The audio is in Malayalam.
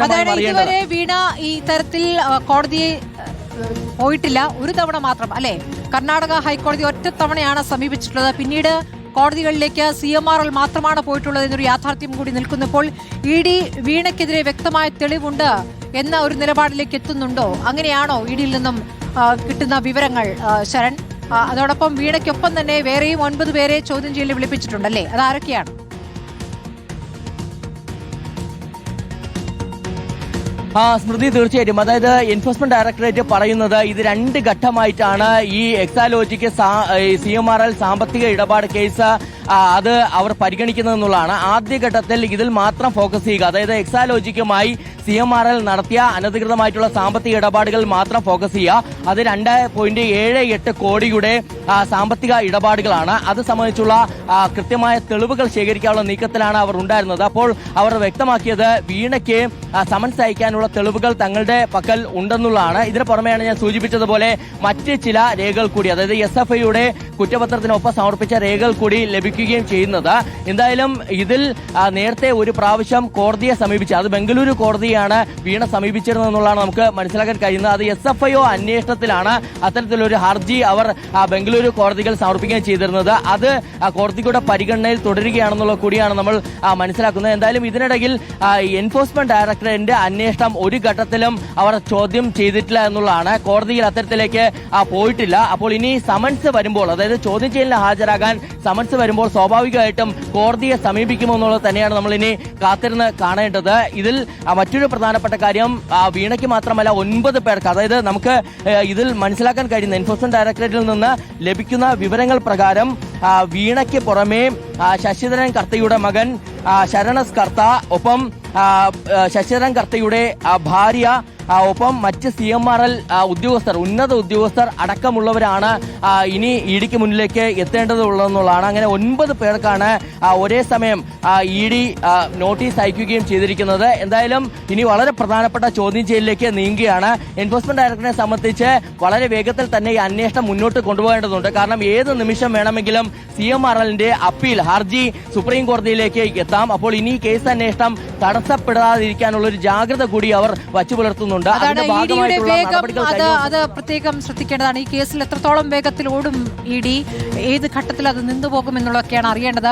അതായത് ഇതുവരെ വീണ ഈ തരത്തിൽ കോടതിയെ പോയിട്ടില്ല, ഒരു തവണ മാത്രം അല്ലെ? കർണാടക ഹൈക്കോടതി ഒറ്റ തവണയാണ് സമീപിച്ചിട്ടുള്ളത്. പിന്നീട് കോടതികളിലേക്ക് CMRL മാത്രമാണ് പോയിട്ടുള്ളത് എന്നൊരു യാഥാർത്ഥ്യം കൂടി നിൽക്കുന്നപ്പോൾ ED വീണയ്ക്കെതിരെ വ്യക്തമായ തെളിവുണ്ട് എന്ന ഒരു നിലപാടിലേക്ക് എത്തുന്നുണ്ടോ? അങ്ങനെയാണോ EDയിൽ നിന്നും കിട്ടുന്ന വിവരങ്ങൾ ശരൺ? അതോടൊപ്പം വീണയ്ക്കൊപ്പം തന്നെ വേറെയും 9 പേരെ ചോദ്യം ചെയ്യലിൽ വിളിപ്പിച്ചിട്ടുണ്ടല്ലേ? അതാരൊക്കെയാണ്? സ്മൃതി, തീർച്ചയായിട്ടും. അതായത് എൻഫോഴ്സ്മെന്റ് ഡയറക്ടറേറ്റ് പറയുന്നത് ഇത് 2 ഘട്ടമായിട്ടാണ് ഈ എക്സാലോജിക്ക് CMRL സാമ്പത്തിക ഇടപാട് കേസ് അത് അവർ പരിഗണിക്കുന്നതെന്നുള്ളതാണ്. ആദ്യഘട്ടത്തിൽ ഇതിൽ മാത്രം ഫോക്കസ് ചെയ്യുക, അതായത് എക്സാലോജിക്കുമായി CMRL നടത്തിയ അനധികൃതമായിട്ടുള്ള സാമ്പത്തിക ഇടപാടുകൾ മാത്രം ഫോക്കസ് ചെയ്യുക. അത് 2.78 കോടിയുടെ സാമ്പത്തിക ഇടപാടുകളാണ്. അത് സംബന്ധിച്ചുള്ള കൃത്യമായ തെളിവുകൾ ശേഖരിക്കാനുള്ള നീക്കത്തിലാണ് അവർ ഉണ്ടായിരുന്നത്. അപ്പോൾ അവർ വ്യക്തമാക്കിയത് വീണയ്ക്ക് സമൻസ് അയക്കാനുള്ള തെളിവുകൾ തങ്ങളുടെ പക്കൽ ഉണ്ടെന്നുള്ളതാണ്. ഇതിന് പുറമെയാണ് ഞാൻ സൂചിപ്പിച്ചതുപോലെ മറ്റ് ചില രേഖകൾ കൂടി, അതായത് SFIയുടെ കുറ്റപത്രത്തിനൊപ്പം സമർപ്പിച്ച രേഖകൾ കൂടി ലഭിക്കുകയും ചെയ്യുന്നത്. എന്തായാലും ഇതിൽ നേരത്തെ ഒരു പ്രാവശ്യം കോടതിയെ സമീപിച്ച്, അത് ബംഗളൂരു കോടതിയാണ് വീണ സമീപിച്ചിരുന്നതെന്നുള്ളതാണ് നമുക്ക് മനസ്സിലാക്കാൻ കഴിയുന്നത്. അത് SFIO അന്വേഷണത്തിലാണ് അത്തരത്തിലൊരു ഹർജി അവർ ബംഗളൂരു കോടതികൾ സമർപ്പിക്കുകയും ചെയ്തിരുന്നത്. അത് കോടതിയുടെ പരിഗണനയിൽ തുടരുകയാണെന്നുള്ളത് കൂടിയാണ് നമ്മൾ മനസ്സിലാക്കുന്നത്. എന്തായാലും ഇതിനിടയിൽ എൻഫോഴ്സ്മെന്റ് ഡയറക്ടറേറ്റിന്റെ അന്വേഷണം ഒരു ഘട്ടത്തിലും അവർ ചോദ്യം ചെയ്തിട്ടില്ല എന്നുള്ളതാണ്. കോടതിയിൽ അത്തരത്തിലേക്ക് പോയിട്ടില്ല. അപ്പോൾ ഇനി സമൻസ് വരുമ്പോൾ, അതായത് ചോദ്യം ചെയ്യലിന് ഹാജരാകാൻ സമൻസ് വരുമ്പോൾ സ്വാഭാവികമായിട്ടും കോടതിയെ സമീപിക്കുമോ എന്നുള്ളത് തന്നെയാണ് നമ്മൾ ഇനി കാത്തിരുന്ന് കാണേണ്ടത്. ഇതിൽ മറ്റൊരു പ്രധാനപ്പെട്ട കാര്യം, വീണയ്ക്ക് മാത്രമല്ല 9 പേർക്ക്, അതായത് നമുക്ക് ഇതിൽ മനസ്സിലാക്കാൻ കഴിയുന്ന എൻഫോഴ്സ്മെന്റ് ഡയറക്ടറേറ്റിൽ നിന്ന് ലഭിക്കുന്ന വിവരങ്ങൾ പ്രകാരം വീണയ്ക്ക് പുറമെ ശശിധരൻ കർത്തയുടെ മകൻ ശരണസ് കർത്ത, ഒപ്പം ശശിധരൻ കർത്തയുടെ ഭാര്യ, ഒപ്പം മറ്റ് CMRL ഉദ്യോഗസ്ഥർ, ഉന്നത ഉദ്യോഗസ്ഥർ അടക്കമുള്ളവരാണ് ഇനി EDക്ക് മുന്നിലേക്ക് എത്തേണ്ടതുള്ളതെന്നുള്ളതാണ്. അങ്ങനെ 9 പേർക്കാണ് ഒരേ സമയം ED നോട്ടീസ് അയക്കുകയും ചെയ്തിരിക്കുന്നത്. എന്തായാലും ഇനി വളരെ പ്രധാനപ്പെട്ട ചോദ്യം ചെയ്യലിലേക്ക് നീങ്ങുകയാണ്. എൻഫോഴ്സ്മെന്റ് ഡയറക്ടറിനെ സംബന്ധിച്ച് വളരെ വേഗത്തിൽ തന്നെ ഈ അന്വേഷണം മുന്നോട്ട് കൊണ്ടുപോകേണ്ടതുണ്ട്. കാരണം ഏത് നിമിഷം വേണമെങ്കിലും CMRLന്റെ അപ്പീൽ ഹർജി സുപ്രീം കോടതിയിലേക്ക് എത്താം. അപ്പോൾ ഇനി കേസ് അന്വേഷണം തടസ്സപ്പെടാതിരിക്കാനുള്ള ഒരു ജാഗ്രത കൂടി അവർ വച്ചു പുലർത്തുന്നുണ്ട്. അത് പ്രത്യേകം ശ്രദ്ധിക്കേണ്ടതാണ്. ഈ കേസിൽ എത്രത്തോളം വേഗത്തിൽ ഓടും ED, ഏത് ഘട്ടത്തിൽ അത് നിന്നുപോകും എന്നുള്ളതൊക്കെയാണ് അറിയേണ്ടത്.